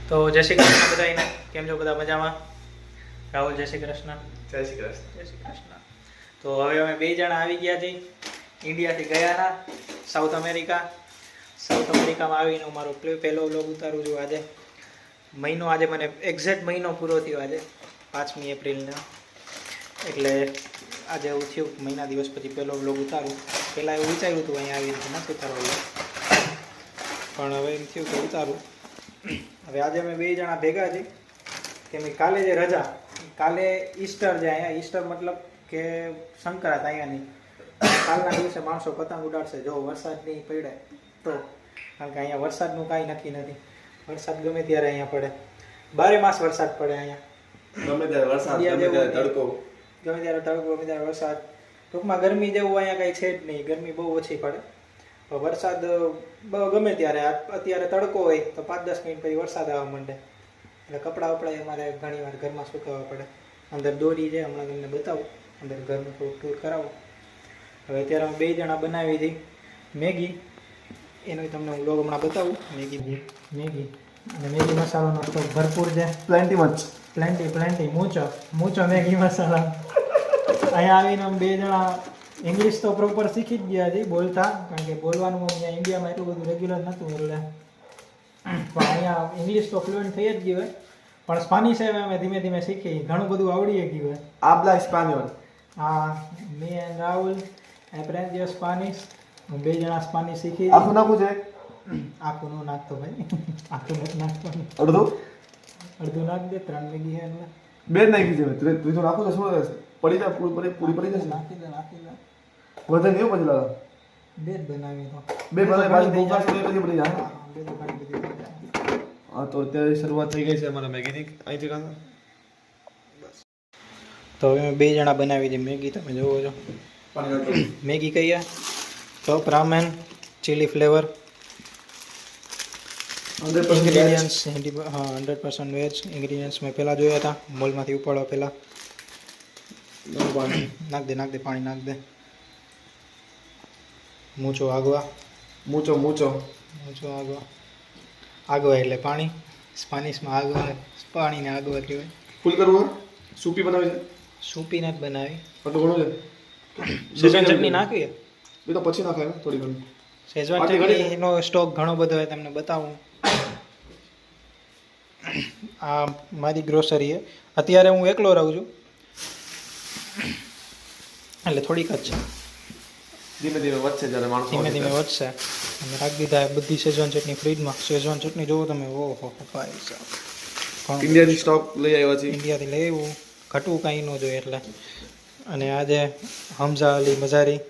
તો જય શ્રી કૃષ્ણ બધાને. કેમ છો બધા? મજામાં? રાહુલ, જય શ્રી કૃષ્ણ. જય શ્રી કૃષ્ણ. જય શ્રી કૃષ્ણ. તો હવે અમે બે જણા આવી ગયા છીએ ઇન્ડિયાથી ગયાના સાઉથ અમેરિકા. સાઉથ અમેરિકામાં આવીને હું મારો પહેલો વ્લોગ ઉતારું છું. આજે મને એક્ઝેક્ટ મહિનો પૂરો થયો આજે 5મી એપ્રિલના. એટલે આજે એવું થયું મહિના દિવસ પછી પહેલો વ્લોગ ઉતારું. પહેલાં એવું વિચાર્યું હતું અહીંયા આવીને નથી ઉતારવા, પણ હવે એમ થયું કે ઉતારું. હવે આજે અમે બે જણા ભેગા છીએ કેમ કે કાલે જે રજા, કાલે ઈસ્ટર છે અહીંયા. ઈસ્ટર મતલબ કે સંક્રાંત અહીંયાની. કાલના દિવસે માણસો પતંગ ઉડાડશે જો વરસાદ નહીં પડે તો, કારણ કે અહીંયા વરસાદનું કાંઈ નક્કી નથી. વરસાદ ગમે ત્યારે અહીંયા પડે, 12 માસ વરસાદ પડે અહીંયા. ગમે ત્યારે વરસાદ, ગમે ત્યારે તડકો, ગમે ત્યારે તડકો, ગમે ત્યારે વરસાદ. ટૂંકમાં ગરમી જેવું અહીંયા કંઈ છે જ નહીં. ગરમી બહુ ઓછી પડે. વરસાદ ગમે ત્યારે, અત્યારે તડકો હોય તો 5-10 મિનિટ પછી વરસાદ આવવા માંડે. એટલે કપડાં વપડા અમારે ઘણી વાર ઘરમાં સુકાવવા પડે. અંદર દોરી છે, હમણાં તમને બતાવું. અંદર ઘરનું થોડુંક ટૂર કરાવો. હવે અત્યારે અમે બે જણા બનાવી હતી મેગી. એનું તમને હું લોગ હમણાં બતાવું. મેગી અને મેગી મસાલાનો સ્ટોક ભરપૂર છે. પ્લેન્ટી મૂચો મેગી મસાલા. અહીંયા આવીને અમે બે જણા ઇંગ્લિશ તો પ્રોપર શીખી જ ગયા હતી બોલતા, કારણ કે બોલવાનું અહીંયા ઇન્ડિયામાં એટલું બધું રેગ્યુલર નહોતું એટલે. પણ અહીંયા ઇંગ્લિશ તો ફ્લુઅન્ટ થઈ જ ગયું હોય, પણ સ્પાનિશ અમે ધીમે ધીમે શીખી. ઘણું બધું આવડી ગયું હોય. habla español. હા, મી એન્ડ રાહુલ એપ્રેન્ડિયો સ્પાનિશ. બે જણા સ્પાનિશ શીખી. આખું નાખું છે? આખું નો નાખતો ભાઈ, આખું નથી નાખવાનું. અડધું નાખ દે. 3 મેગી છે એટલે 2 નાખી છે. તું નાખું તો શું થશે? પડી જાય, પૂરી પડી જશે. નાખી દે. વધે નહીં પછી લાગે. 2 જ બનાવી તો 2 બનાવી પાછી ભૂખ લાગશે તો પછી પડી જાય. હા, 2 તો ઘણી બધી થઈ જાય. હા, તો અત્યારે શરૂઆત થઈ ગઈ છે અમારા મેગીની. અહીંથી કાંઈ તો હવે અમે બે જણા બનાવી હતી મેગી. તમે જોવો છો મેગી કહીએ ટોપ રામેન ચીલી ફ્લેવર. ઇન્ગ્રીડિયન્ટ્સ હા 100% વેજ. ઇન્ગ્રીડિયન્ટ્સ મેં પહેલાં જોયા હતા મોલમાંથી ઉપાડવા પહેલાં. નાખ દે પાણી નાખ દે. મૂચો આગવા. આગવા એટલે પાણી. સ્પાનિશમાં આગવા, પાણીને આગવા કહેવાય. ફૂલ કરવું સૂપી બનાવી છે? સૂપી નથી બનાવી. આટલું ઘણું છે. શેઝવાન ચટણી નાખવી? એ તો પછી નાખાય ને થોડી ઘણી. શેઝવાન ચટણીનો સ્ટોક ઘણો બધો હોય, તમને બતાવું. આ મારી ગ્રોસરી છે. અત્યારે હું એકલો રહું છું એટલે થોડીક જ છે. ધીમે ધીમે વધશે જ્યારે માણસો ધીમે વધશે. અમે રાખી દીધા બધી શેઝવાન ચટણી ફ્રીજમાં. શેઝવાન ચટણી જોવો તમે, ઓહો ભાઈ સાહેબ. ઇન્ડિયાથી સ્ટોક લઈ આવ્યા છે. ઇન્ડિયાથી લઈ આવ્યું. ઘટવું કાંઈ ન જોઈએ એટલે. અને આજે હમઝા અલી મઝારી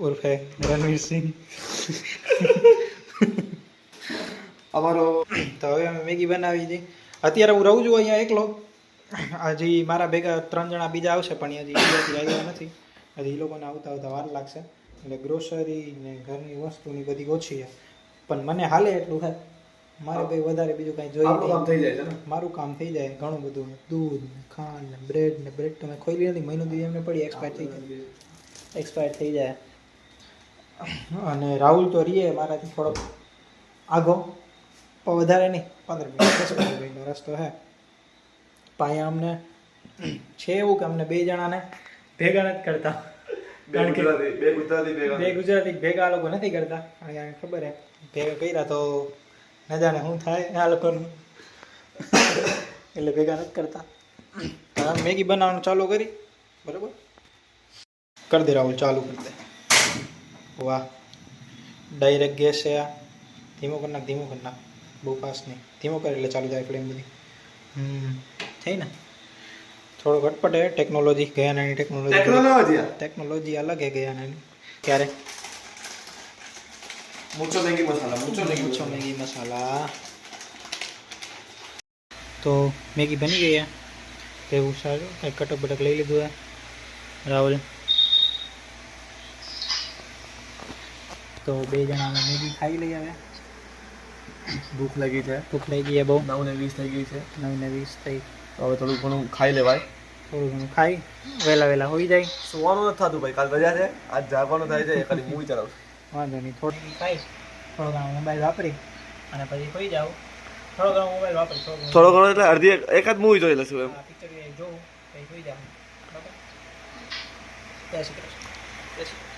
ઉર્ફે રણવીર સિંહ અમારો. તો હવે અમે મેગી બનાવી હતી. અત્યારે હું રહું છું અહીંયા એકલો. હજી મારા ભેગા 3 જણા બીજા આવશે, પણ હજી ઇન્ડિયાથી આવ્યા નથી. હજી એ લોકોને આવતા વાર લાગશે. એટલે ગ્રોસરી ને ઘરની વસ્તુની બધી ઓછી છે, પણ મને હાલે એટલું થાય. મારે કંઈ વધારે બીજું કાંઈ જોઈએ કામ થઈ જાય છે ને. મારું કામ થઈ જાય ઘણું બધું. દૂધ ને ખાંડ ને બ્રેડ તમે ખોલી નથી. મહિનો દી એમને પડી એક્સપાયર થઈ જાય. અને રાહુલ તો રીએ મારાથી થોડોક આગો, પણ વધારે નહીં. 15 મિનિટનો રસ્તો છે. પાયા અમને છે એવું કે અમને બે જણાને ભેગા નથી કરતા. બે ગુજરાતી ભેગા આ લોકો નથી કરતા. કારણ કે ખબર હે ભેગા કર્યા તો ન જાણે શું થાય આ લોકોનું. એટલે ભેગા નથી કરતા. મેગી બનાવવાનું ચાલુ કરી. બરાબર કરી દે રાહુલ, ચાલુ કરી દે. વાહ, ડાયરેક્ટ ગેસ છે આ. ધીમો કરી નાખ. બહુ ફાસ્ટ નહીં, ધીમો કરે એટલે ચાલુ થાય ફ્લેમ બધી. થઈ ને થોડું ઘટપટ હે. ટેકનોલોજી ગયા નાની ટેકનોલોજી અલગ હે ગયા નાની. ક્યારે મૂચો મેગી મસાલા. તો મેગી બની ગઈ. એવું સારું કંઈક કટક બટક લઈ લીધું હે રાહુલ. તો બે જણા મેગી ખાઈ લઈ. હવે ભૂખ લાગી છે. ભૂખ લાગી બહુ. 9:20 થઈ ગઈ છે. 9:20 થઈ. હવે થોડું ઘણું ખાઈ લેવાય. થોડું ઘણું ખાઈ વહેલા હોઈ જાય. સુવાનું નથી થતું ભાઈ, કાલ રજા છે. આજ જાગવાનું થાય છે. ખાલી હું વિચારું વાંધો નહીં, થોડી ખાઈશ, થોડો ઘણો મોબાઈલ વાપરી અને પછી હોઈ જાઉં. થોડો ઘણો મોબાઈલ વાપરી થોડો ઘણો એટલે અડધી એકાદ મૂવી જોઈ લઈશું એમ. પિક્ચર જોઉં કંઈ જોઈ જાઉં બરાબર. જય શ્રી કૃષ્ણ. જય શ્રી કૃષ્ણ.